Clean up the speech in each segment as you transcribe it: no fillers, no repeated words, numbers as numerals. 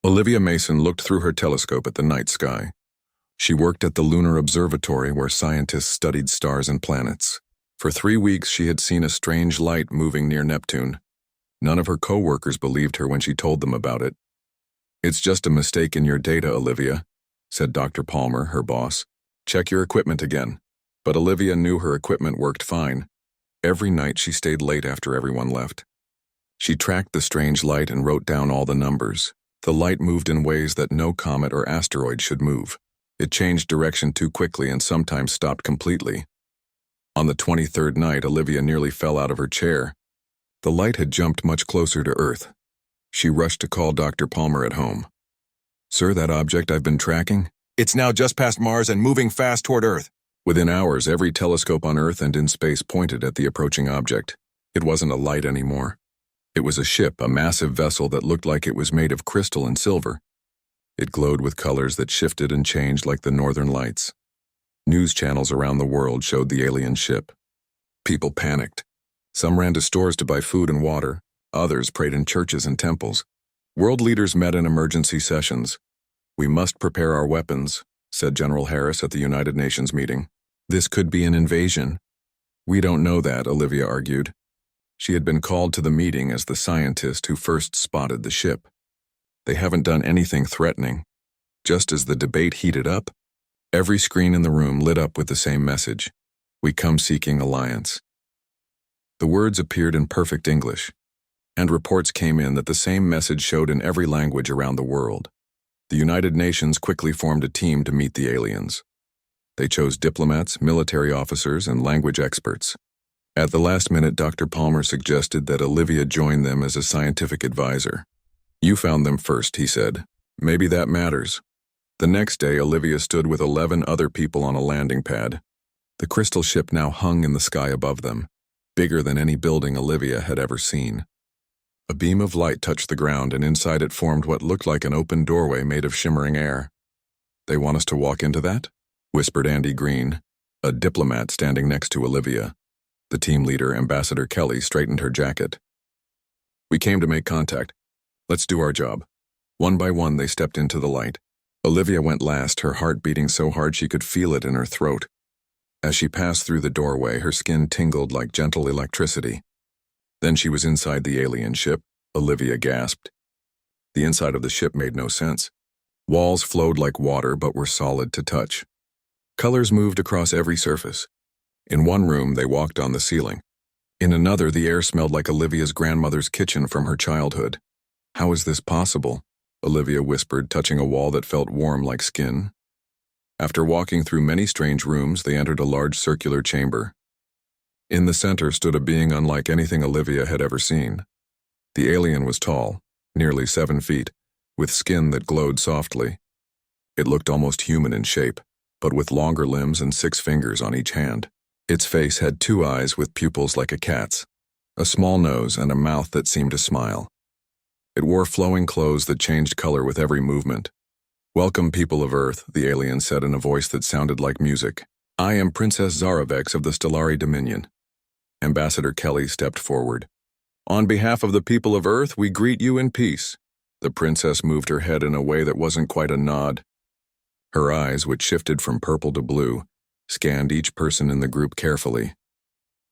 Olivia Mason looked through her telescope at the night sky. She worked at the Lunar Observatory where scientists studied stars and planets. For 3 weeks she had seen a strange light moving near Neptune. None of her co-workers believed her when she told them about it. "It's just a mistake in your data, Olivia," said Dr. Palmer, her boss. "Check your equipment again." But Olivia knew her equipment worked fine. Every night she stayed late after everyone left. She tracked the strange light and wrote down all the numbers. The light moved in ways that no comet or asteroid should move. It changed direction too quickly and sometimes stopped completely. On the 23rd night, Olivia nearly fell out of her chair. The light had jumped much closer to Earth. She rushed to call Dr. Palmer at home. "Sir, that object I've been tracking? It's now just past Mars and moving fast toward Earth." Within hours, every telescope on Earth and in space pointed at the approaching object. It wasn't a light anymore. It was a ship, a massive vessel that looked like it was made of crystal and silver. It glowed with colors that shifted and changed like the northern lights. News channels around the world showed the alien ship. People panicked. Some ran to stores to buy food and water. Others prayed in churches and temples. World leaders met in emergency sessions. "We must prepare our weapons," said General Harris at the United Nations meeting. "This could be an invasion." "We don't know that," Olivia argued. She had been called to the meeting as the scientist who first spotted the ship. They haven't done anything threatening. Just as the debate heated up, every screen in the room lit up with the same message: "We come seeking alliance." The words appeared in perfect English, and reports came in that the same message showed in every language around the world. The United Nations quickly formed a team to meet the aliens. They chose diplomats, military officers, and language experts. At the last minute, Dr. Palmer suggested that Olivia join them as a scientific advisor. "You found them first," he said. "Maybe that matters." The next day, Olivia stood with 11 other people on a landing pad. The crystal ship now hung in the sky above them, bigger than any building Olivia had ever seen. A beam of light touched the ground, and inside it formed what looked like an open doorway made of shimmering air. "They want us to walk into that?" whispered Andy Green, a diplomat standing next to Olivia. The team leader, Ambassador Kelly, straightened her jacket. "We came to make contact. Let's do our job." One by one, they stepped into the light. Olivia went last, her heart beating so hard she could feel it in her throat. As she passed through the doorway, her skin tingled like gentle electricity. Then she was inside the alien ship. Olivia gasped. The inside of the ship made no sense. Walls flowed like water but were solid to touch. Colors moved across every surface. In one room, they walked on the ceiling. In another, the air smelled like Olivia's grandmother's kitchen from her childhood. "How is this possible?" Olivia whispered, touching a wall that felt warm like skin. After walking through many strange rooms, they entered a large circular chamber. In the center stood a being unlike anything Olivia had ever seen. The alien was tall, nearly 7 feet, with skin that glowed softly. It looked almost human in shape, but with longer limbs and 6 fingers on each hand. Its face had 2 eyes with pupils like a cat's, a small nose, and a mouth that seemed to smile. It wore flowing clothes that changed color with every movement. "Welcome, people of Earth," the alien said in a voice that sounded like music. "I am Princess Zaravex of the Stellari Dominion." Ambassador Kelly stepped forward. "On behalf of the people of Earth, we greet you in peace." The princess moved her head in a way that wasn't quite a nod. Her eyes, which shifted from purple to blue, scanned each person in the group carefully.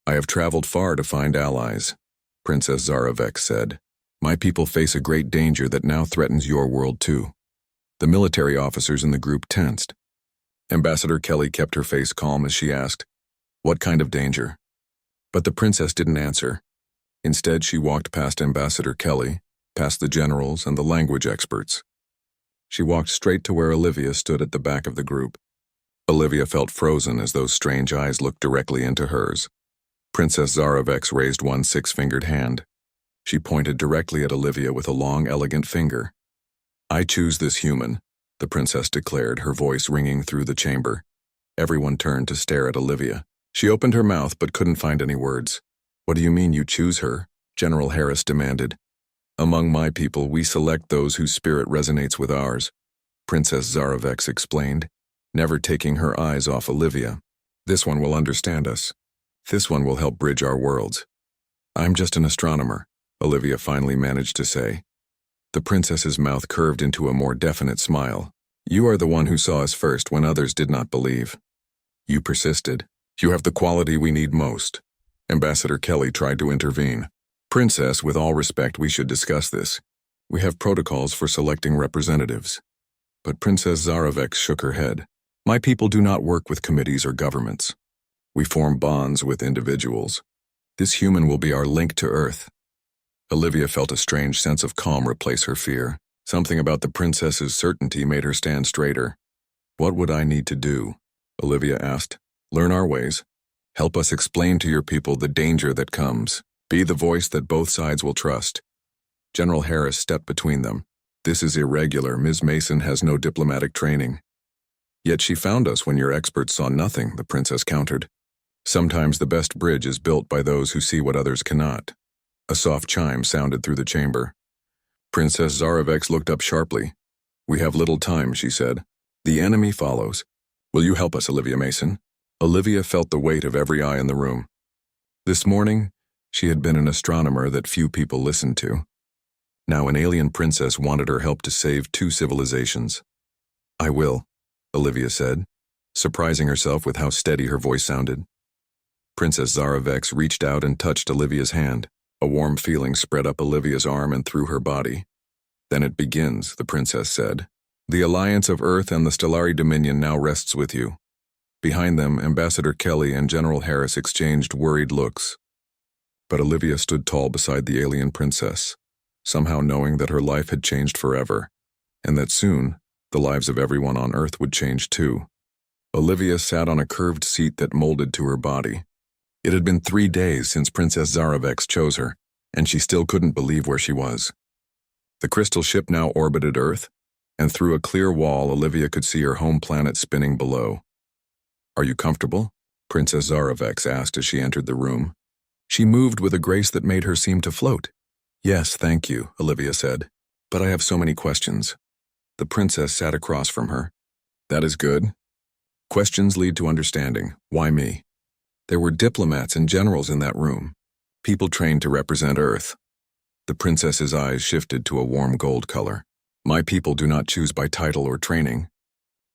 "I have traveled far to find allies," Princess Zaravex said. "My people face a great danger that now threatens your world too." The military officers in the group tensed. Ambassador Kelly kept her face calm as she asked, "What kind of danger?" But the princess didn't answer. Instead, she walked past Ambassador Kelly, past the generals and the language experts. She walked straight to where Olivia stood at the back of the group. Olivia felt frozen as those strange eyes looked directly into hers. Princess Zaravex raised one 6-fingered hand. She pointed directly at Olivia with a long, elegant finger. "I choose this human," the princess declared, her voice ringing through the chamber. Everyone turned to stare at Olivia. She opened her mouth but couldn't find any words. "What do you mean you choose her?" General Harris demanded. "Among my people, we select those whose spirit resonates with ours," Princess Zaravex explained, never taking her eyes off Olivia. "This one will understand us. This one will help bridge our worlds." "I'm just an astronomer," Olivia finally managed to say. The princess's mouth curved into a more definite smile. You are the one who saw us first when others did not believe. You persisted. You have the quality we need most. Ambassador Kelly tried to intervene. Princess, with all respect, we should discuss this. We have protocols for selecting representatives. But Princess Zaravek shook her head. My people do not work with committees or governments. We form bonds with individuals. This human will be our link to Earth. Olivia felt a strange sense of calm replace her fear. Something about the princess's certainty made her stand straighter. What would I need to do? Olivia asked. Learn our ways. Help us explain to your people the danger that comes. Be the voice that both sides will trust. General Harris stepped between them. This is irregular. Ms. Mason has no diplomatic training. Yet she found us when your experts saw nothing, the princess countered. Sometimes the best bridge is built by those who see what others cannot. A soft chime sounded through the chamber. Princess Zaravek looked up sharply. We have little time, she said. The enemy follows. Will you help us, Olivia Mason? Olivia felt the weight of every eye in the room. This morning, she had been an astronomer that few people listened to. Now an alien princess wanted her help to save 2 civilizations. I will, Olivia said, surprising herself with how steady her voice sounded. Princess Zaravek reached out and touched Olivia's hand. A warm feeling spread up Olivia's arm and through her body. Then it begins, the princess said. The alliance of Earth and the Stellari Dominion now rests with you. Behind them, Ambassador Kelly and General Harris exchanged worried looks. But Olivia stood tall beside the alien princess, somehow knowing that her life had changed forever, and that soon, the lives of everyone on Earth would change too. Olivia sat on a curved seat that molded to her body. It had been 3 days since Princess Zaravek chose her, and she still couldn't believe where she was. The crystal ship now orbited Earth, and through a clear wall Olivia could see her home planet spinning below. Are you comfortable? Princess Zaravek asked as she entered the room. She moved with a grace that made her seem to float. Yes, thank you, Olivia said, but I have so many questions. The princess sat across from her. That is good. Questions lead to understanding. Why me? There were diplomats and generals in that room, people trained to represent Earth. The princess's eyes shifted to a warm gold color. My people do not choose by title or training.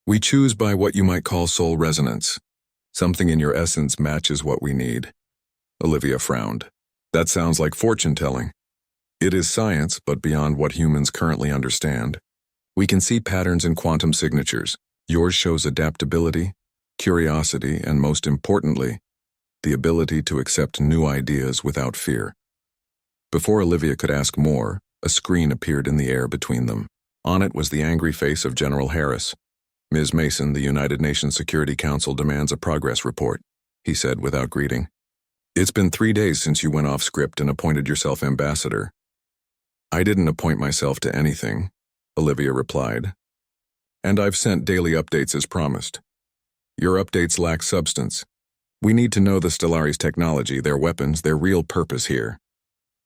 We choose by what you might call soul resonance. Something in your essence matches what we need. Olivia frowned. That sounds like fortune-telling. It is science, but beyond what humans currently understand. We can see patterns in quantum signatures. Yours shows adaptability, curiosity, and most importantly, the ability to accept new ideas without fear. Before Olivia could ask more, a screen appeared in the air between them. On it was the angry face of General Harris. Ms. Mason, the United Nations Security Council demands a progress report, he said without greeting. It's been 3 days since you went off script and appointed yourself ambassador. I didn't appoint myself to anything, Olivia replied. And I've sent daily updates as promised. Your updates lack substance. We need to know the Stellari's technology, their weapons, their real purpose here.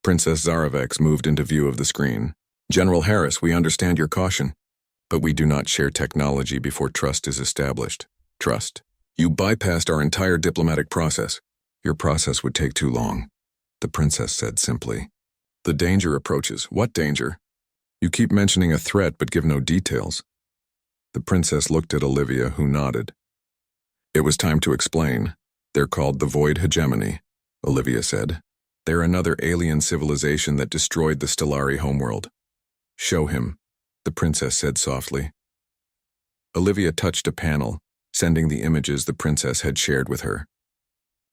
Princess Zaravek moved into view of the screen. General Harris, we understand your caution, but we do not share technology before trust is established. Trust. You bypassed our entire diplomatic process. Your process would take too long, the princess said simply. The danger approaches. What danger? You keep mentioning a threat but give no details. The princess looked at Olivia, who nodded. It was time to explain. They're called the Void Hegemony, Olivia said. They're another alien civilization that destroyed the Stellari homeworld. Show him, the princess said softly. Olivia touched a panel, sending the images the princess had shared with her.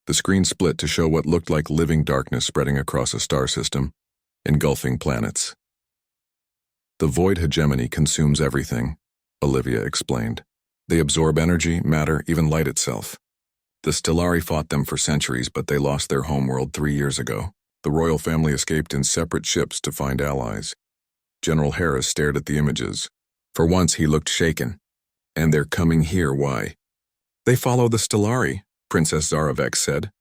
The screen split to show what looked like living darkness spreading across a star system, engulfing planets. The Void Hegemony consumes everything, Olivia explained. They absorb energy, matter, even light itself. The Stellari fought them for centuries, but they lost their homeworld 3 years ago. The royal family escaped in separate ships to find allies. General Harris stared at the images. For once, he looked shaken. And they're coming here, why? They follow the Stellari, Princess Zaravek said.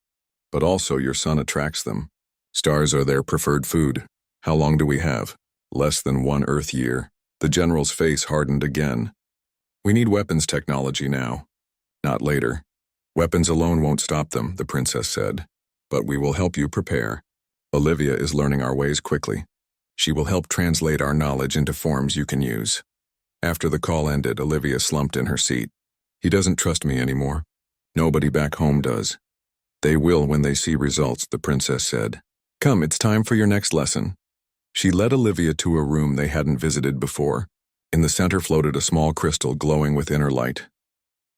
But also your son attracts them. Stars are their preferred food. How long do we have? Less than 1 Earth year. The general's face hardened again. We need weapons technology now. Not later. Weapons alone won't stop them, the princess said. But we will help you prepare. Olivia is learning our ways quickly. She will help translate our knowledge into forms you can use. After the call ended, Olivia slumped in her seat. He doesn't trust me anymore. Nobody back home does. They will when they see results, the princess said. Come, it's time for your next lesson. She led Olivia to a room they hadn't visited before. In the center floated a small crystal glowing with inner light.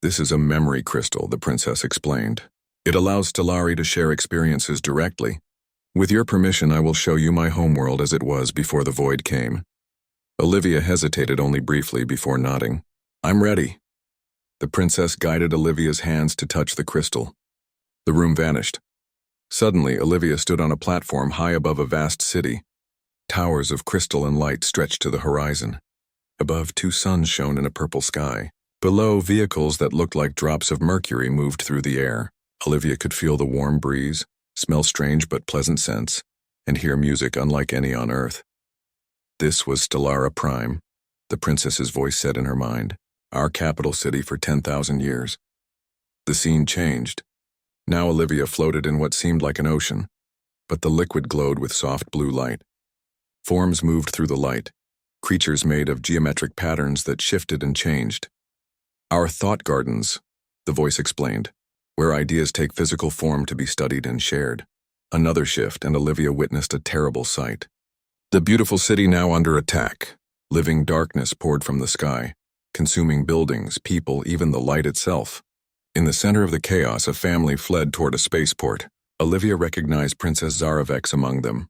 This is a memory crystal, the princess explained. It allows Stellari to share experiences directly. With your permission, I will show you my homeworld as it was before the void came. Olivia hesitated only briefly before nodding. I'm ready. The princess guided Olivia's hands to touch the crystal. The room vanished. Suddenly, Olivia stood on a platform high above a vast city. Towers of crystal and light stretched to the horizon. Above, 2 suns shone in a purple sky. Below, vehicles that looked like drops of mercury moved through the air. Olivia could feel the warm breeze, smell strange but pleasant scents, and hear music unlike any on Earth. This was Stellara Prime, the princess's voice said in her mind, our capital city for 10,000 years. The scene changed. Now Olivia floated in what seemed like an ocean, but the liquid glowed with soft blue light. Forms moved through the light, creatures made of geometric patterns that shifted and changed. Our thought gardens, the voice explained, where ideas take physical form to be studied and shared. Another shift, and Olivia witnessed a terrible sight. The beautiful city now under attack. Living darkness poured from the sky, consuming buildings, people, even the light itself. In the center of the chaos, a family fled toward a spaceport. Olivia recognized Princess Zaravek's among them.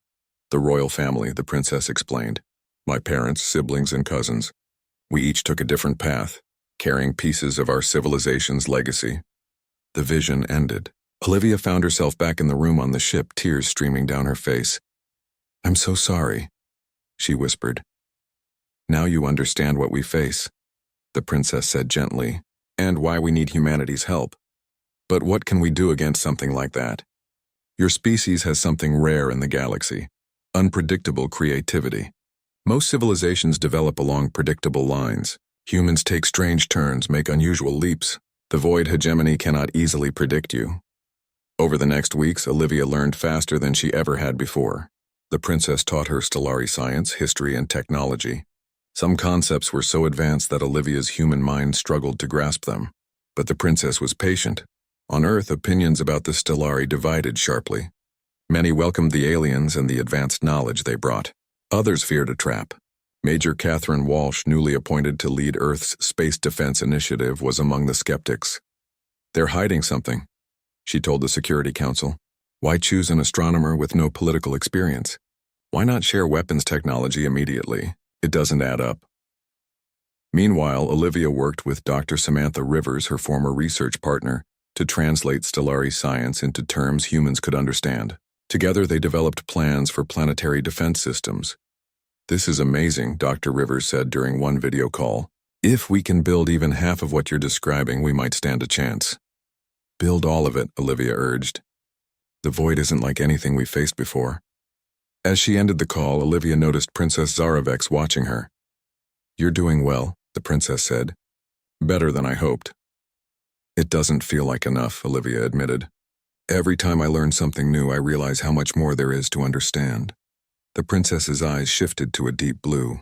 The royal family, the princess explained. My parents, siblings, and cousins. We each took a different path, carrying pieces of our civilization's legacy. The vision ended. Olivia found herself back in the room on the ship, tears streaming down her face. I'm so sorry, she whispered. Now you understand what we face, the princess said gently, and why we need humanity's help. But what can we do against something like that? Your species has something rare in the galaxy, unpredictable creativity. Most civilizations develop along predictable lines. Humans take strange turns, make unusual leaps. The void hegemony cannot easily predict you. Over the next weeks, Olivia learned faster than she ever had before. The princess taught her Stellari science, history, and technology. Some concepts were so advanced that Olivia's human mind struggled to grasp them. But the princess was patient. On Earth, opinions about the Stellari divided sharply. Many welcomed the aliens and the advanced knowledge they brought. Others feared a trap. Major Catherine Walsh, newly appointed to lead Earth's Space Defense Initiative, was among the skeptics. They're hiding something, she told the Security Council. Why choose an astronomer with no political experience? Why not share weapons technology immediately? It doesn't add up. Meanwhile, Olivia worked with Dr. Samantha Rivers, her former research partner, to translate Stellari science into terms humans could understand. Together, they developed plans for planetary defense systems. This is amazing, Dr. Rivers said during one video call. If we can build even half of what you're describing, we might stand a chance. Build all of it, Olivia urged. The void isn't like anything we've faced before. As she ended the call, Olivia noticed Princess Zaravek's watching her. You're doing well, the princess said. Better than I hoped. It doesn't feel like enough, Olivia admitted. Every time I learn something new, I realize how much more there is to understand. The princess's eyes shifted to a deep blue.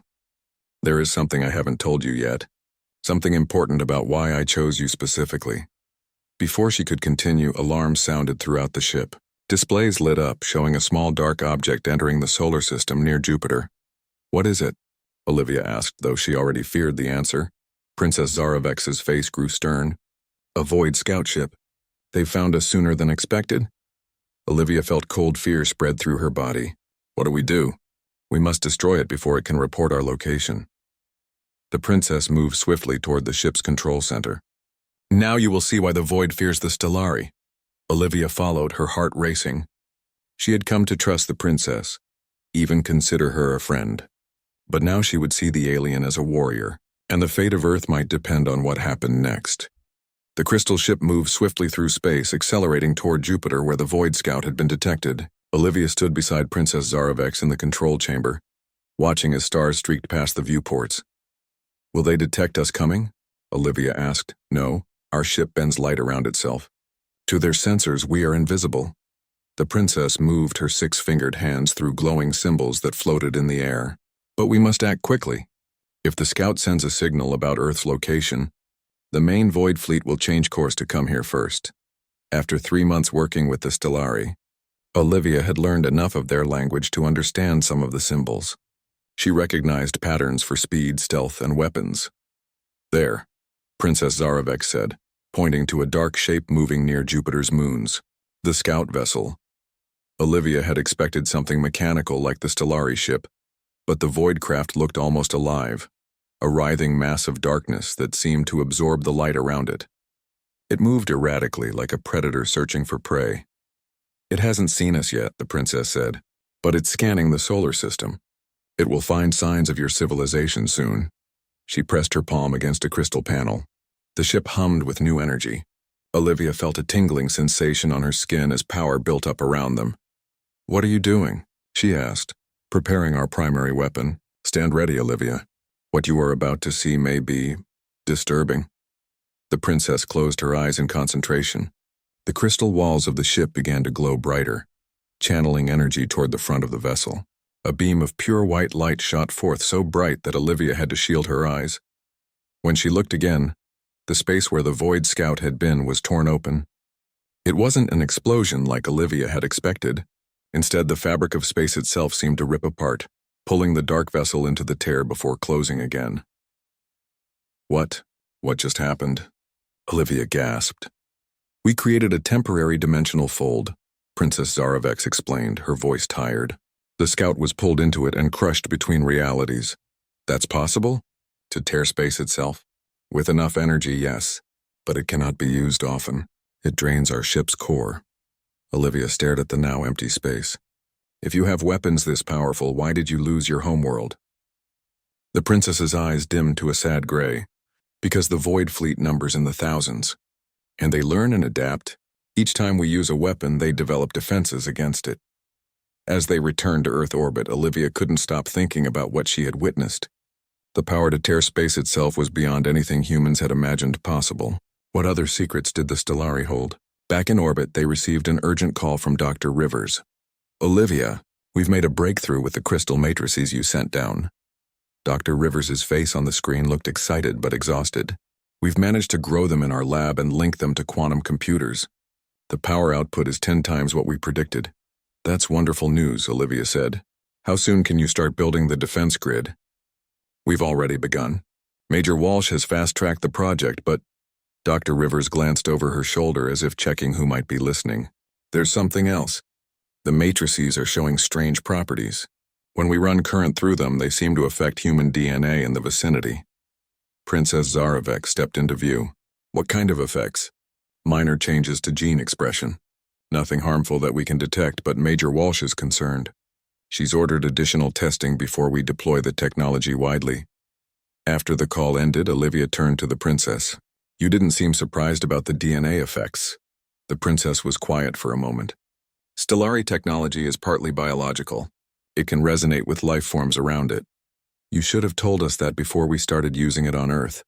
There is something I haven't told you yet. Something important about why I chose you specifically. Before she could continue, alarms sounded throughout the ship. Displays lit up, showing a small dark object entering the solar system near Jupiter. What is it? Olivia asked, though she already feared the answer. Princess Zaravek's face grew stern. A void scout ship. They found us sooner than expected? Olivia felt cold fear spread through her body. What do we do? We must destroy it before it can report our location. The princess moved swiftly toward the ship's control center. Now you will see why the void fears the Stellari. Olivia followed, her heart racing. She had come to trust the princess, even consider her a friend. But now she would see the alien as a warrior, and the fate of Earth might depend on what happened next. The crystal ship moved swiftly through space, accelerating toward Jupiter where the Void Scout had been detected. Olivia stood beside Princess Zaravek in the control chamber, watching as stars streaked past the viewports. Will they detect us coming? Olivia asked. No, our ship bends light around itself. To their sensors, we are invisible. The princess moved her six-fingered hands through glowing symbols that floated in the air. But we must act quickly. If the scout sends a signal about Earth's location, the main Void fleet will change course to come here first. After 3 months working with the Stellari, Olivia had learned enough of their language to understand some of the symbols. She recognized patterns for speed, stealth, and weapons. There, Princess Zarovek said, pointing to a dark shape moving near Jupiter's moons. The scout vessel. Olivia had expected something mechanical like the Stellari ship, but the Void craft looked almost alive, a writhing mass of darkness that seemed to absorb the light around it. It moved erratically like a predator searching for prey. It hasn't seen us yet, the princess said, but it's scanning the solar system. It will find signs of your civilization soon. She pressed her palm against a crystal panel. The ship hummed with new energy. Olivia felt a tingling sensation on her skin as power built up around them. "What are you doing?" she asked. "Preparing our primary weapon. Stand ready, Olivia. What you are about to see may be disturbing." The princess closed her eyes in concentration. The crystal walls of the ship began to glow brighter, channeling energy toward the front of the vessel. A beam of pure white light shot forth so bright that Olivia had to shield her eyes. When she looked again, the space where the Void Scout had been was torn open. It wasn't an explosion like Olivia had expected. Instead, the fabric of space itself seemed to rip apart, pulling the dark vessel into the tear before closing again. What just happened?" Olivia gasped. "We created a temporary dimensional fold," Princess Zarovek explained, her voice tired. "The scout was pulled into it and crushed between realities." "That's possible? To tear space itself?" "With enough energy, yes, but it cannot be used often. It drains our ship's core." Olivia stared at the now empty space. "If you have weapons this powerful, why did you lose your homeworld?" The princess's eyes dimmed to a sad gray. "Because the Void fleet numbers in the thousands. And they learn and adapt. Each time we use a weapon, they develop defenses against it." As they returned to Earth orbit, Olivia couldn't stop thinking about what she had witnessed. The power to tear space itself was beyond anything humans had imagined possible. What other secrets did the Stellari hold? Back in orbit, they received an urgent call from Dr. Rivers. "Olivia, we've made a breakthrough with the crystal matrices you sent down." Dr. Rivers's face on the screen looked excited but exhausted. "We've managed to grow them in our lab and link them to quantum computers. The power output is 10 times what we predicted." "That's wonderful news," Olivia said. "How soon can you start building the defense grid?" "We've already begun. Major Walsh has fast-tracked the project, but..." Dr. Rivers glanced over her shoulder as if checking who might be listening. "There's something else. The matrices are showing strange properties. When we run current through them, they seem to affect human DNA in the vicinity." Princess Zarovek stepped into view. "What kind of effects?" "Minor changes to gene expression. Nothing harmful that we can detect, but Major Walsh is concerned. She's ordered additional testing before we deploy the technology widely." After the call ended, Olivia turned to the princess. "You didn't seem surprised about the DNA effects." The princess was quiet for a moment. "Stellari technology is partly biological. It can resonate with life forms around it. You should have told us that before we started using it on Earth.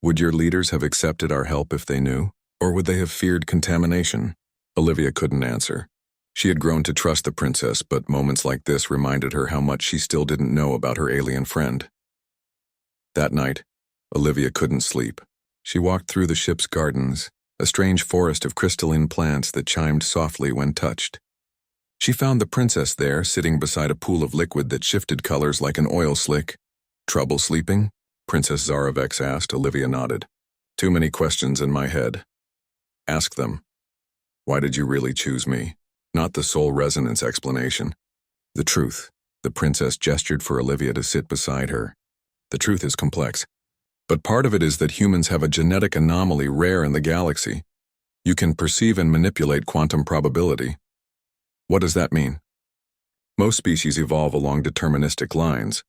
Would your leaders have accepted our help if they knew? Or would they have feared contamination?" Olivia couldn't answer. She had grown to trust the princess, but moments like this reminded her how much she still didn't know about her alien friend. That night, Olivia couldn't sleep. She walked through the ship's gardens, a strange forest of crystalline plants that chimed softly when touched. She found the princess there, sitting beside a pool of liquid that shifted colors like an oil slick. "Trouble sleeping?" Princess Zarovek asked. Olivia nodded. "Too many questions in my head." "Ask them. Why did you really choose me? Not the soul resonance explanation. The truth." The princess gestured for Olivia to sit beside her. "The truth is complex. But part of it is that humans have a genetic anomaly rare in the galaxy. You can perceive and manipulate quantum probability." "What does that mean?" "Most species evolve along deterministic lines.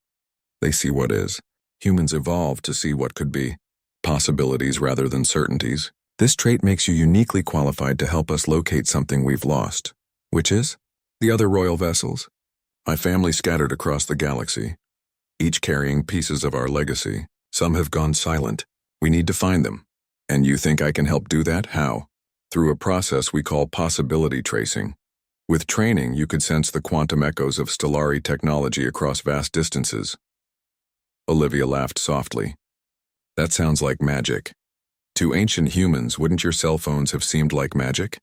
They see what is. Humans evolve to see what could be. Possibilities rather than certainties. This trait makes you uniquely qualified to help us locate something we've lost." "Which is?" "The other royal vessels. My family scattered across the galaxy, each carrying pieces of our legacy. Some have gone silent. We need to find them. And you think I can help do that? How?" "Through a process we call possibility tracing. With training, you could sense the quantum echoes of stellari technology across vast distances. Olivia laughed softly. That sounds like magic. To ancient humans, wouldn't your cell phones have seemed like magic?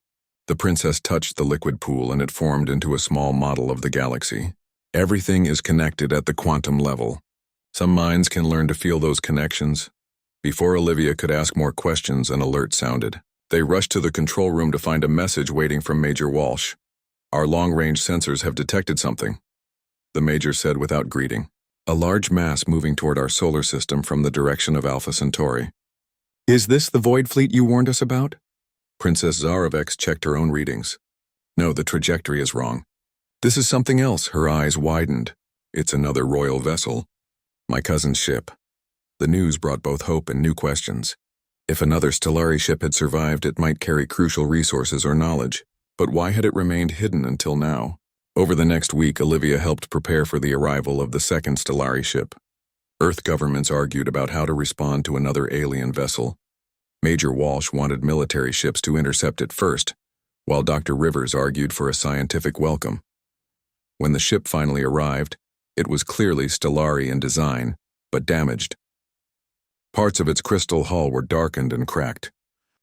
The princess touched the liquid pool and it formed into a small model of the galaxy. Everything is connected at the quantum level. Some minds can learn to feel those connections. Before Olivia could ask more questions, an alert sounded. They rushed to the control room to find a message waiting from Major Walsh. Our long-range sensors have detected something, the Major said without greeting. A large mass moving toward our solar system from the direction of Alpha Centauri. Is this the void fleet you warned us about? Princess Zarovex checked her own readings. No, the trajectory is wrong. This is something else. Her eyes widened. It's another royal vessel. My cousin's ship. The news brought both hope and new questions. If another stellari ship had survived, it might carry crucial resources or knowledge. But why had it remained hidden until now? Over the next week, Olivia helped prepare for the arrival of the second stellari ship. Earth governments argued about how to respond to another alien vessel. Major Walsh wanted military ships to intercept it first, while Dr. Rivers argued for a scientific welcome. When the ship finally arrived, it was clearly stellari in design, but damaged. Parts of its crystal hull were darkened and cracked.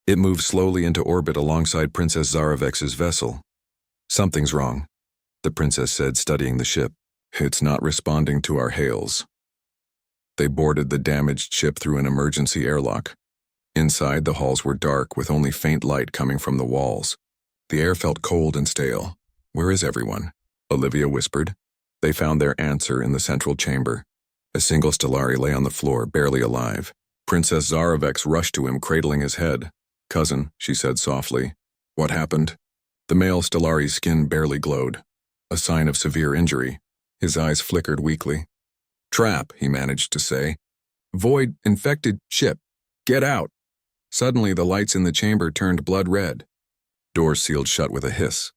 It moved slowly into orbit alongside Princess Zarovex's vessel. Something's wrong, the princess said, studying the ship. It's not responding to our hails. They boarded the damaged ship through an emergency airlock. Inside, the halls were dark, with only faint light coming from the walls. The air felt cold and stale. Where is everyone? Olivia whispered. They found their answer in the central chamber. A single stellari lay on the floor, barely alive. Princess Zarovex rushed to him, cradling his head. Cousin, she said softly. What happened? The male stellari's skin barely glowed, a sign of severe injury. His eyes flickered weakly. Trap, he managed to say. Void, infected ship. Get out. Suddenly, the lights in the chamber turned blood red. Doors sealed shut with a hiss.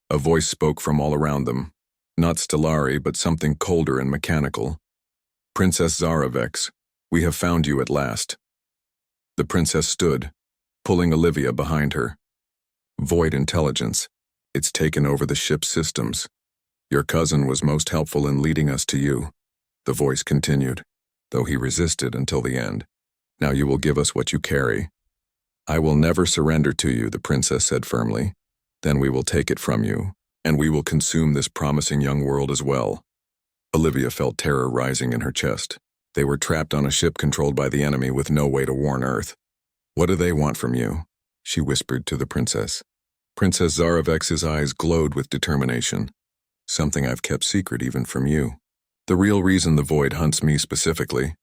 A voice spoke from all around them. Not stellari, but something colder and mechanical. Princess Zarovex, we have found you at last. The princess stood, pulling Olivia behind her. Void intelligence. It's taken over the ship's systems. Your cousin was most helpful in leading us to you. The voice continued, though he resisted until the end. Now you will give us what you carry. I will never surrender to you, the princess said firmly. Then we will take it from you, and we will consume this promising young world as well. Olivia felt terror rising in her chest. They were trapped on a ship controlled by the enemy with no way to warn Earth. What do they want from you? She whispered to the princess. Princess Zarovex's eyes glowed with determination. Something I've kept secret even from you. The real reason the void hunts me specifically.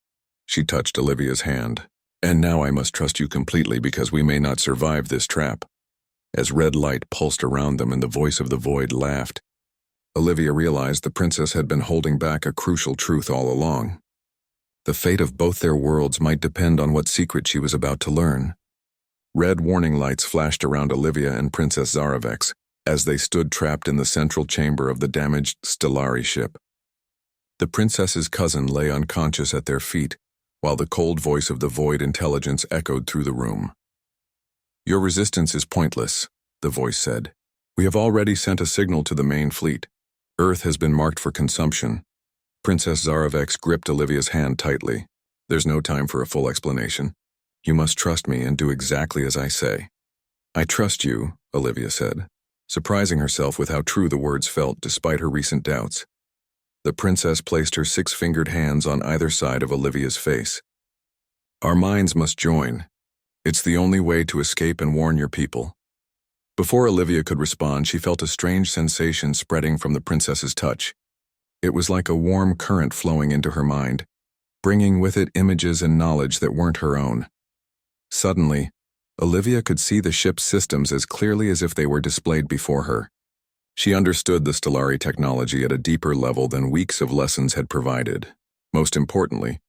She touched Olivia's hand. And now I must trust you completely because we may not survive this trap. As red light pulsed around them and the voice of the void laughed, Olivia realized the princess had been holding back a crucial truth all along. The fate of both their worlds might depend on what secret she was about to learn. Red warning lights flashed around Olivia and Princess Zarovex as they stood trapped in the central chamber of the damaged stellari ship. The princess's cousin lay unconscious at their feet, while the cold voice of the void intelligence echoed through the room. Your resistance is pointless, the voice said. We have already sent a signal to the main fleet. Earth has been marked for consumption. Princess Zarovex gripped Olivia's hand tightly. There's no time for a full explanation. You must trust me and do exactly as I say. I trust you, Olivia said, surprising herself with how true the words felt despite her recent doubts. The princess placed her 6-fingered hands on either side of Olivia's face. Our minds must join. It's the only way to escape and warn your people. Before Olivia could respond, she felt a strange sensation spreading from the princess's touch. It was like a warm current flowing into her mind, bringing with it images and knowledge that weren't her own. Suddenly, Olivia could see the ship's systems as clearly as if they were displayed before her. She understood the stellari technology at a deeper level than weeks of lessons had provided. Most importantly,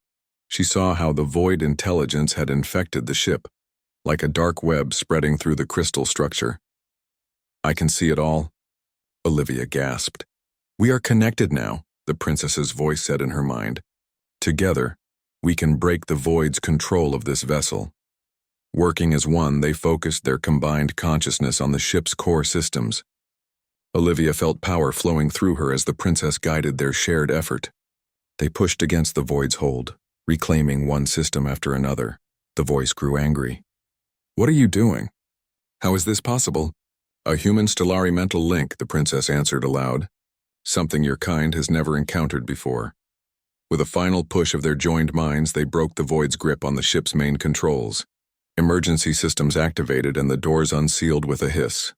she saw how the void intelligence had infected the ship, like a dark web spreading through the crystal structure. I can see it all, Olivia gasped. We are connected now, the princess's voice said in her mind. Together, we can break the void's control of this vessel. Working as one, they focused their combined consciousness on the ship's core systems. Olivia felt power flowing through her as the princess guided their shared effort. They pushed against the void's hold, reclaiming one system after another. The voice grew angry. "What are you doing? How is this possible?" "A human stellari mental link," the princess answered aloud. "Something your kind has never encountered before." With a final push of their joined minds, they broke the void's grip on the ship's main controls. Emergency systems activated and the doors unsealed with a hiss.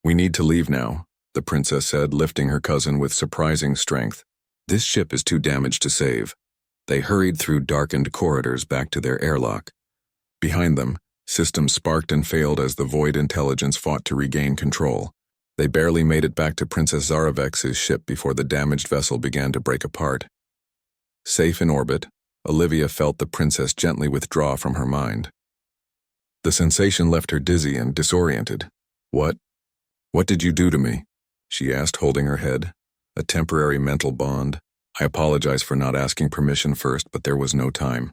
"We need to leave now," the princess said, lifting her cousin with surprising strength. "This ship is too damaged to save." They hurried through darkened corridors back to their airlock. Behind them, systems sparked and failed as the void intelligence fought to regain control. They barely made it back to Princess Zaravex's ship before the damaged vessel began to break apart. Safe in orbit, Olivia felt the princess gently withdraw from her mind. The sensation left her dizzy and disoriented. What did you do to me?" she asked, holding her head. "A temporary mental bond. I apologize for not asking permission first, but there was no time."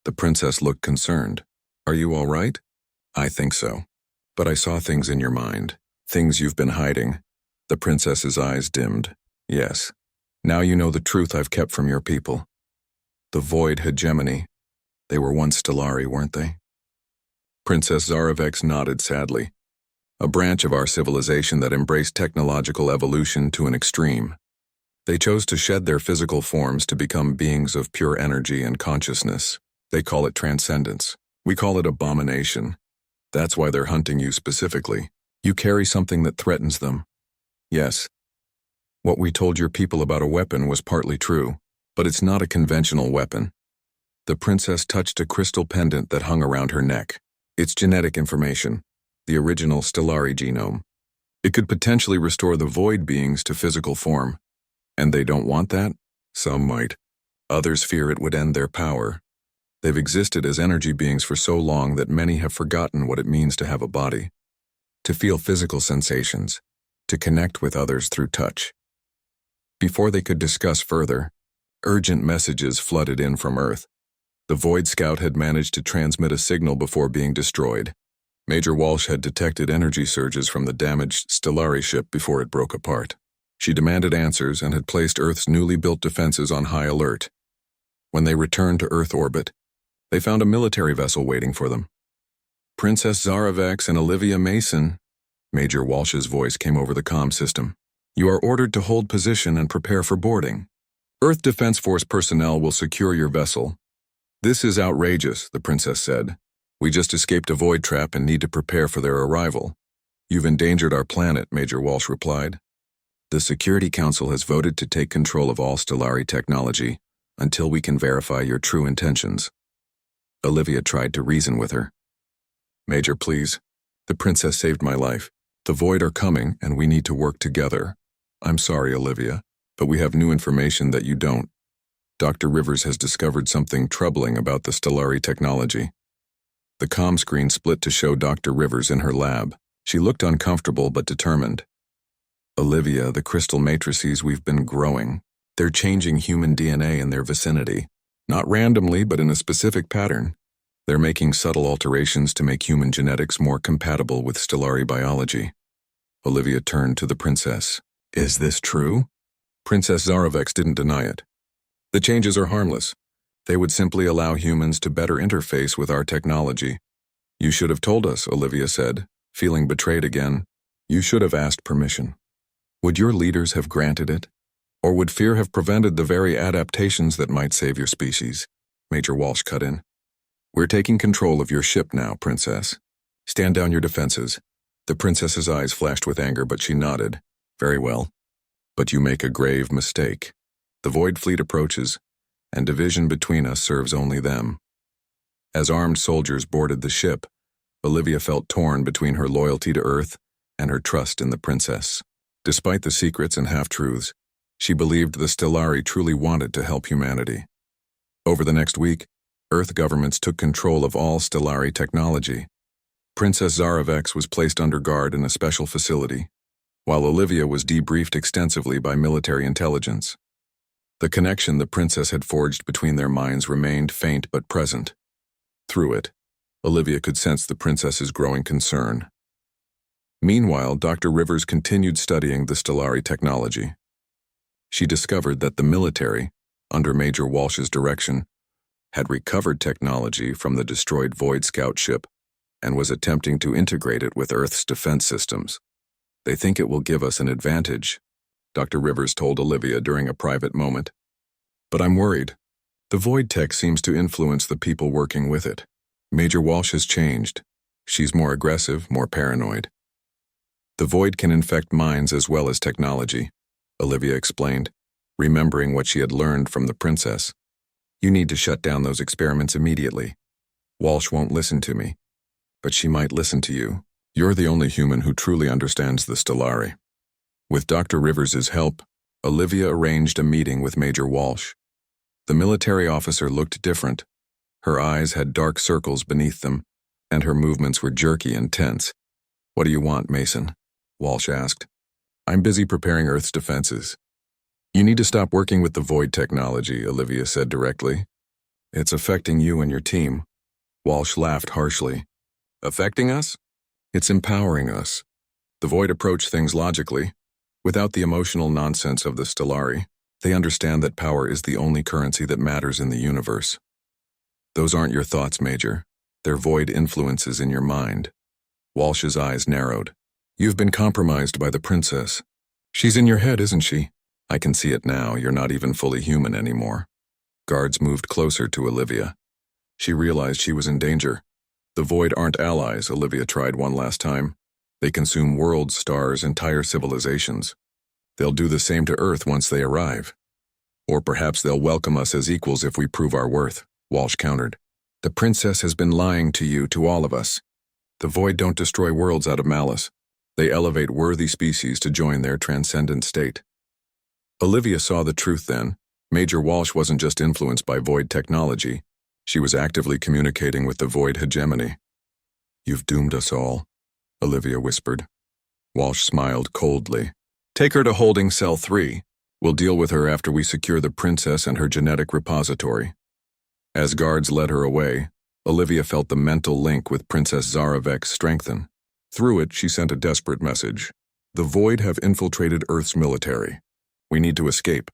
The princess looked concerned. "Are you all right?" "I think so. But I saw things in your mind. Things you've been hiding." The princess's eyes dimmed. "Yes. Now you know the truth I've kept from your people." The void hegemony. They were once stellari, weren't they? Princess Zaravex nodded sadly. "A branch of our civilization that embraced technological evolution to an extreme. They chose to shed their physical forms to become beings of pure energy and consciousness. They call it transcendence. We call it abomination. That's why they're hunting you specifically. You carry something that threatens them." "Yes. What we told your people about a weapon was partly true, but it's not a conventional weapon." The princess touched a crystal pendant that hung around her neck. "It's genetic information, the original stellari genome. It could potentially restore the void beings to physical form. And they don't want that? Some might. Others fear it would end their power. They've existed as energy beings for so long that many have forgotten what it means to have a body, to feel physical sensations, to connect with others through touch." Before they could discuss further, urgent messages flooded in from Earth. The Void Scout had managed to transmit a signal before being destroyed. Major Walsh had detected energy surges from the damaged stellari ship before it broke apart. She demanded answers and had placed Earth's newly built defenses on high alert. When they returned to Earth orbit, they found a military vessel waiting for them. "Princess Zaravex and Olivia Mason," Major Walsh's voice came over the comm system. "You are ordered to hold position and prepare for boarding. Earth Defense Force personnel will secure your vessel." "This is outrageous," the princess said. "We just escaped a void trap and need to prepare for their arrival." "You've endangered our planet," Major Walsh replied. "The Security Council has voted to take control of all stellari technology until we can verify your true intentions." Olivia tried to reason with her. "Major, please. The princess saved my life. The void are coming and we need to work together." "I'm sorry, Olivia, but we have new information that you don't. Dr. Rivers has discovered something troubling about the stellari technology." The comm screen split to show Dr. Rivers in her lab. She looked uncomfortable but determined. "Olivia, the crystal matrices we've been growing. They're changing human DNA in their vicinity. Not randomly, but in a specific pattern. They're making subtle alterations to make human genetics more compatible with stellari biology." Olivia turned to the princess. "Is this true?" Princess Zaravex didn't deny it. "The changes are harmless. They would simply allow humans to better interface with our technology." "You should have told us," Olivia said, feeling betrayed again. "You should have asked permission." "Would your leaders have granted it? Or would fear have prevented the very adaptations that might save your species?" Major Walsh cut in. "We're taking control of your ship now, Princess. Stand down your defenses." The princess's eyes flashed with anger, but she nodded. "Very well. But you make a grave mistake. The Void Fleet approaches, and division between us serves only them." As armed soldiers boarded the ship, Olivia felt torn between her loyalty to Earth and her trust in the princess. Despite the secrets and half-truths, she believed the stellari truly wanted to help humanity. Over the next week, Earth governments took control of all stellari technology. Princess Zaravex was placed under guard in a special facility, while Olivia was debriefed extensively by military intelligence. The connection the princess had forged between their minds remained faint but present. Through it, Olivia could sense the princess's growing concern. Meanwhile, Dr. Rivers continued studying the Stellari technology. She discovered that the military, under Major Walsh's direction, had recovered technology from the destroyed Void Scout ship and was attempting to integrate it with Earth's defense systems. They think it will give us an advantage, Dr. Rivers told Olivia during a private moment. But I'm worried. The Void tech seems to influence the people working with it. Major Walsh has changed. She's more aggressive, more paranoid. The Void can infect minds as well as technology, Olivia explained, remembering what she had learned from the princess. You need to shut down those experiments immediately. Walsh won't listen to me, but she might listen to you. You're the only human who truly understands the Stellari. With Dr. Rivers' help, Olivia arranged a meeting with Major Walsh. The military officer looked different. Her eyes had dark circles beneath them, and her movements were jerky and tense. What do you want, Mason? Walsh asked. I'm busy preparing Earth's defenses. You need to stop working with the Void technology, Olivia said directly. It's affecting you and your team. Walsh laughed harshly. Affecting us? It's empowering us. The Void approach things logically, without the emotional nonsense of the Stellari. They understand that power is the only currency that matters in the universe. Those aren't your thoughts, Major. They're Void influences in your mind. Walsh's eyes narrowed. You've been compromised by the princess. She's in your head, isn't she? I can see it now. You're not even fully human anymore. Guards moved closer to Olivia. She realized she was in danger. The Void aren't allies, Olivia tried one last time. They consume worlds, stars, entire civilizations. They'll do the same to Earth once they arrive. Or perhaps they'll welcome us as equals if we prove our worth, Walsh countered. The princess has been lying to you, to all of us. The Void don't destroy worlds out of malice. They elevate worthy species to join their transcendent state. Olivia saw the truth then. Major Walsh wasn't just influenced by Void technology. She was actively communicating with the Void hegemony. You've doomed us all, Olivia whispered. Walsh smiled coldly. Take her to holding cell 3. We'll deal with her after we secure the princess and her genetic repository. As guards led her away, Olivia felt the mental link with Princess Zaravek strengthen. Through it, she sent a desperate message. The Void have infiltrated Earth's military. We need to escape.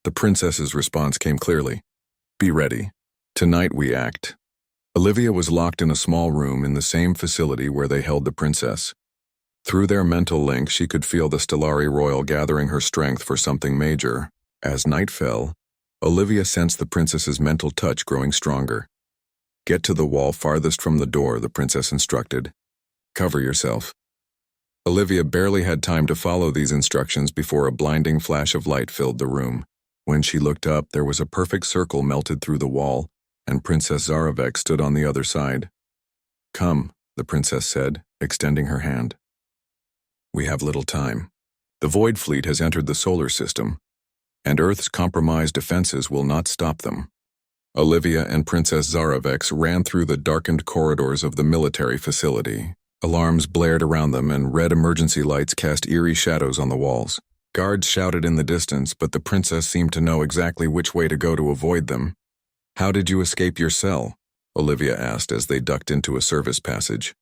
The princess's response came clearly. Be ready. Tonight we act. Olivia was locked in a small room in the same facility where they held the princess. Through their mental link, she could feel the Stellari Royal gathering her strength for something major. As night fell, Olivia sensed the princess's mental touch growing stronger. Get to the wall farthest from the door, the princess instructed. Cover yourself. Olivia barely had time to follow these instructions before a blinding flash of light filled the room. When she looked up, there was a perfect circle melted through the wall, and Princess Zaravek stood on the other side. Come, the princess said, extending her hand. We have little time. The Void fleet has entered the solar system, and Earth's compromised defenses will not stop them. Olivia and Princess Zaravek ran through the darkened corridors of the military facility. Alarms blared around them, and red emergency lights cast eerie shadows on the walls. Guards shouted in the distance, but the princess seemed to know exactly which way to go to avoid them. How did you escape your cell? Olivia asked as they ducked into a service passage.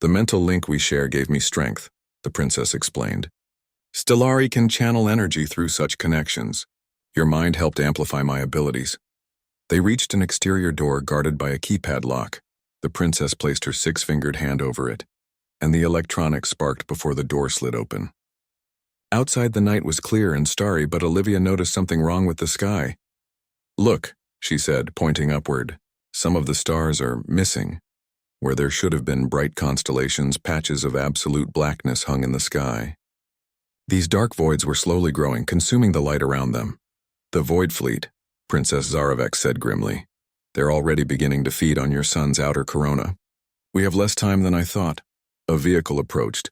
The mental link we share gave me strength, the princess explained. Stellari can channel energy through such connections. Your mind helped amplify my abilities. They reached an exterior door guarded by a keypad lock. The princess placed her 6-fingered hand over it, and the electronics sparked before the door slid open. Outside the night was clear and starry, but Olivia noticed something wrong with the sky. Look, she said, pointing upward. Some of the stars are missing. Where there should have been bright constellations, patches of absolute blackness hung in the sky. These dark voids were slowly growing, consuming the light around them. The Void Fleet, Princess Zaravek said grimly. They're already beginning to feed on your son's outer corona. We have less time than I thought. A vehicle approached.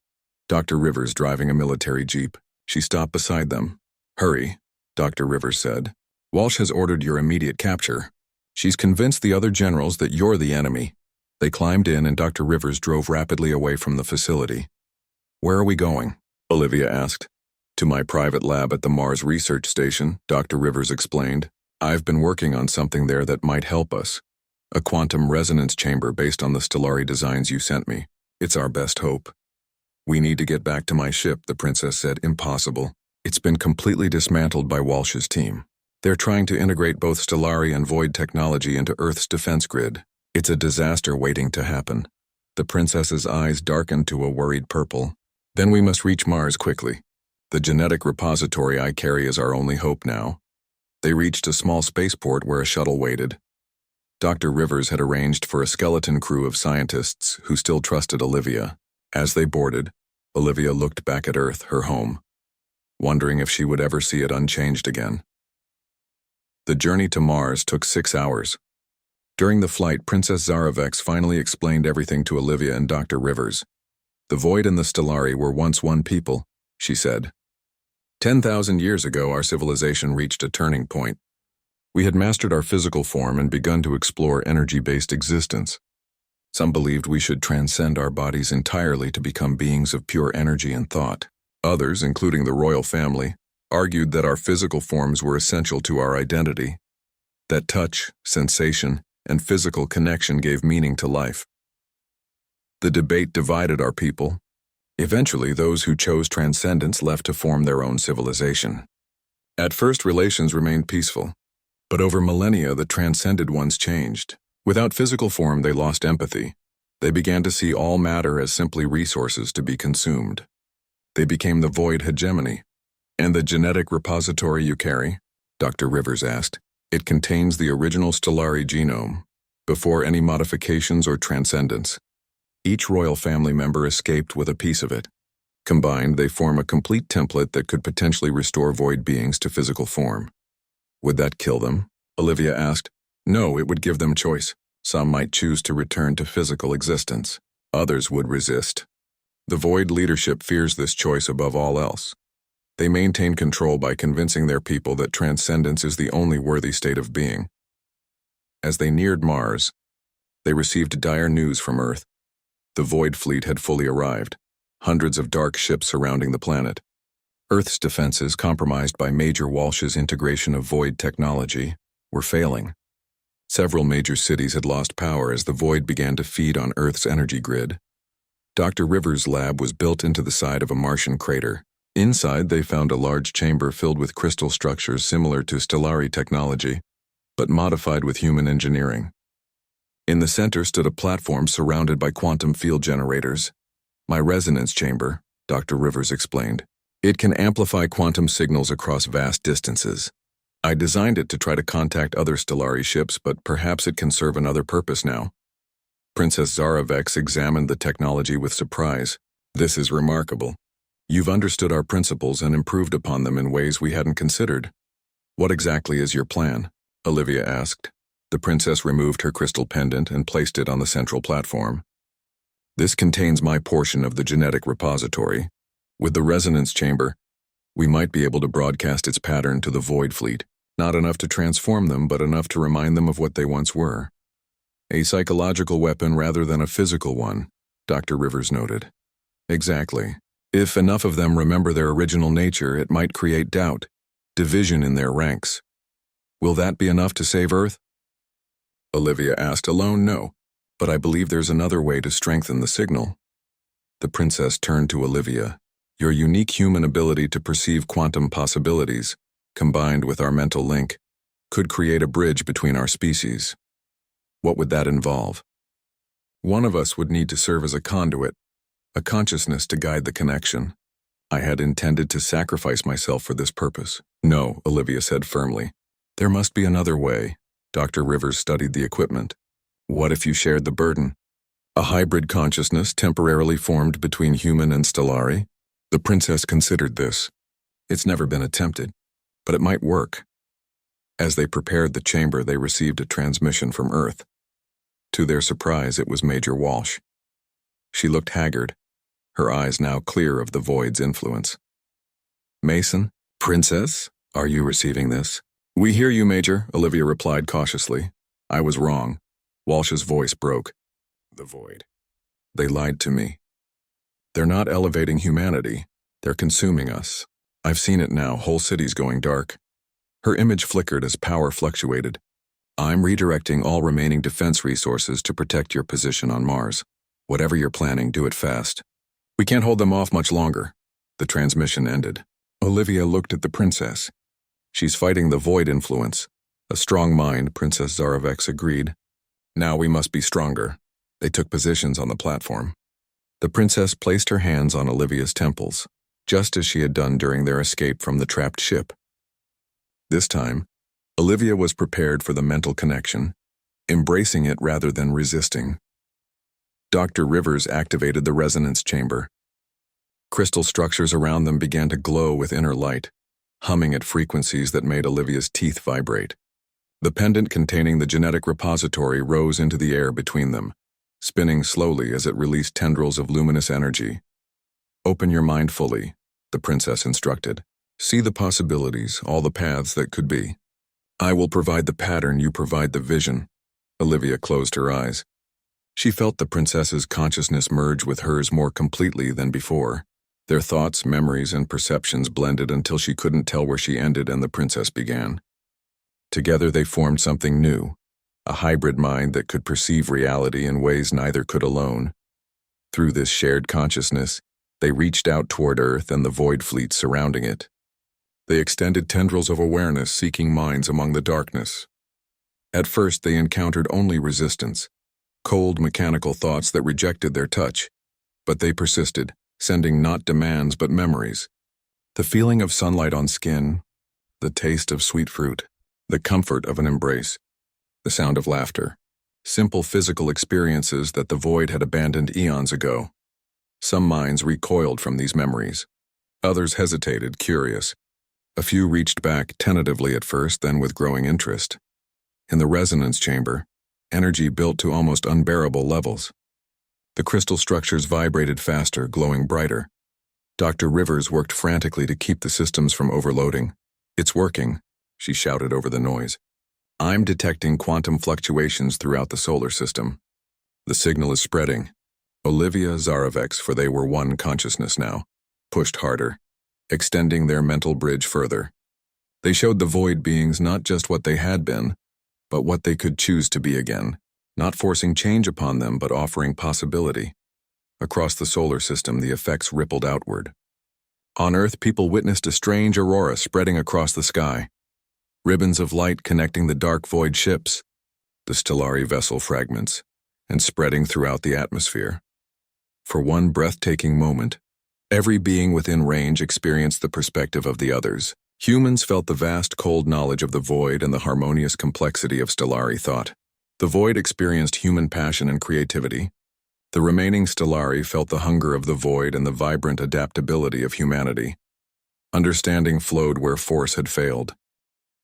Dr. Rivers driving a military jeep. She stopped beside them. Hurry, Dr. Rivers said. Walsh has ordered your immediate capture. She's convinced the other generals that you're the enemy. They climbed in and Dr. Rivers drove rapidly away from the facility. Where are we going? Olivia asked. To my private lab at the Mars Research Station, Dr. Rivers explained. I've been working on something there that might help us. A quantum resonance chamber based on the Stellari designs you sent me. It's our best hope. We need to get back to my ship, the princess said. Impossible. It's been completely dismantled by Walsh's team. They're trying to integrate both Stellari and Void technology into Earth's defense grid. It's a disaster waiting to happen. The princess's eyes darkened to a worried purple. Then we must reach Mars quickly. The genetic repository I carry is our only hope now. They reached a small spaceport where a shuttle waited. Dr. Rivers had arranged for a skeleton crew of scientists who still trusted Olivia. As they boarded, Olivia looked back at Earth, her home, wondering if she would ever see it unchanged again. The journey to Mars took 6 hours. During the flight, Princess Zaravex finally explained everything to Olivia and Dr. Rivers. The Void and the Stellari were once one people, she said. 10,000 years ago, our civilization reached a turning point. We had mastered our physical form and begun to explore energy-based existence. Some believed we should transcend our bodies entirely to become beings of pure energy and thought. Others, including the royal family, argued that our physical forms were essential to our identity, that touch, sensation, and physical connection gave meaning to life. The debate divided our people. Eventually, those who chose transcendence left to form their own civilization. At first, relations remained peaceful, but over millennia, the transcended ones changed. Without physical form, they lost empathy. They began to see all matter as simply resources to be consumed. They became the Void hegemony. And the genetic repository you carry? Dr. Rivers asked. It contains the original Stellari genome, before any modifications or transcendence. Each royal family member escaped with a piece of it. Combined, they form a complete template that could potentially restore Void beings to physical form. Would that kill them? Olivia asked. No, it would give them choice. Some might choose to return to physical existence. Others would resist. The Void leadership fears this choice above all else. They maintain control by convincing their people that transcendence is the only worthy state of being. As they neared Mars, they received dire news from Earth. The Void fleet had fully arrived, hundreds of dark ships surrounding the planet. Earth's defenses, compromised by Major Walsh's integration of Void technology, were failing. Several major cities had lost power as the Void began to feed on Earth's energy grid. Dr. Rivers' lab was built into the side of a Martian crater. Inside, they found a large chamber filled with crystal structures similar to Stellari technology, but modified with human engineering. In the center stood a platform surrounded by quantum field generators. My resonance chamber, Dr. Rivers explained. It can amplify quantum signals across vast distances. I designed it to try to contact other Stellari ships, but perhaps it can serve another purpose now. Princess Zaravex examined the technology with surprise. This is remarkable. You've understood our principles and improved upon them in ways we hadn't considered. What exactly is your plan? Olivia asked. The princess removed her crystal pendant and placed it on the central platform. This contains my portion of the genetic repository. With the resonance chamber, we might be able to broadcast its pattern to the Void fleet. Not enough to transform them, but enough to remind them of what they once were. A psychological weapon rather than a physical one, Dr. Rivers noted. Exactly. If enough of them remember their original nature, it might create doubt, division in their ranks. Will that be enough to save Earth? Olivia asked. Alone, no, but I believe there's another way to strengthen the signal. The princess turned to Olivia. Your unique human ability to perceive quantum possibilities, combined with our mental link, could create a bridge between our species. What would that involve? One of us would need to serve as a conduit, a consciousness to guide the connection. I had intended to sacrifice myself for this purpose. No, Olivia said firmly. There must be another way. Dr. Rivers studied the equipment. What if you shared the burden? A hybrid consciousness temporarily formed between human and Stellari? The princess considered this. It's never been attempted, but it might work. As they prepared the chamber, they received a transmission from Earth. To their surprise, it was Major Walsh. She looked haggard, her eyes now clear of the Void's influence. Mason, Princess, are you receiving this? We hear you, Major, Olivia replied cautiously. I was wrong. Walsh's voice broke. The Void. They lied to me. They're not elevating humanity. They're consuming us. I've seen it now, whole cities going dark. Her image flickered as power fluctuated. I'm redirecting all remaining defense resources to protect your position on Mars. Whatever you're planning, do it fast. We can't hold them off much longer. The transmission ended. Olivia looked at the princess. She's fighting the void influence. A strong mind, Princess Zarovex agreed. Now we must be stronger. They took positions on the platform. The princess placed her hands on Olivia's temples, just as she had done during their escape from the trapped ship. This time, Olivia was prepared for the mental connection, embracing it rather than resisting. Dr. Rivers activated the resonance chamber. Crystal structures around them began to glow with inner light, humming at frequencies that made Olivia's teeth vibrate. The pendant containing the genetic repository rose into the air between them, spinning slowly as it released tendrils of luminous energy. Open your mind fully, the princess instructed. See the possibilities, all the paths that could be. I will provide the pattern, you provide the vision. Olivia closed her eyes. She felt the princess's consciousness merge with hers more completely than before. Their thoughts, memories, and perceptions blended until she couldn't tell where she ended and the princess began. Together they formed something new, a hybrid mind that could perceive reality in ways neither could alone. Through this shared consciousness, they reached out toward Earth and the void fleet surrounding it. They extended tendrils of awareness, seeking minds among the darkness. At first they encountered only resistance, cold mechanical thoughts that rejected their touch, but they persisted, sending not demands but memories. The feeling of sunlight on skin, the taste of sweet fruit, the comfort of an embrace, the sound of laughter, simple physical experiences that the void had abandoned eons ago. Some minds recoiled from these memories. Others hesitated, curious. A few reached back tentatively at first, then with growing interest. In the resonance chamber, energy built to almost unbearable levels. The crystal structures vibrated faster, glowing brighter. Dr. Rivers worked frantically to keep the systems from overloading. It's working, she shouted over the noise. I'm detecting quantum fluctuations throughout the solar system. The signal is spreading. Olivia, Zarovex, for they were one consciousness now, pushed harder, extending their mental bridge further. They showed the void beings not just what they had been, but what they could choose to be again, not forcing change upon them but offering possibility. Across the solar system, the effects rippled outward. On Earth, people witnessed a strange aurora spreading across the sky. Ribbons of light connecting the dark void ships, the Stellari vessel fragments, and spreading throughout the atmosphere. For one breathtaking moment, every being within range experienced the perspective of the others. Humans felt the vast cold knowledge of the void and the harmonious complexity of Stellari thought. The void experienced human passion and creativity. The remaining Stellari felt the hunger of the void and the vibrant adaptability of humanity. Understanding flowed where force had failed.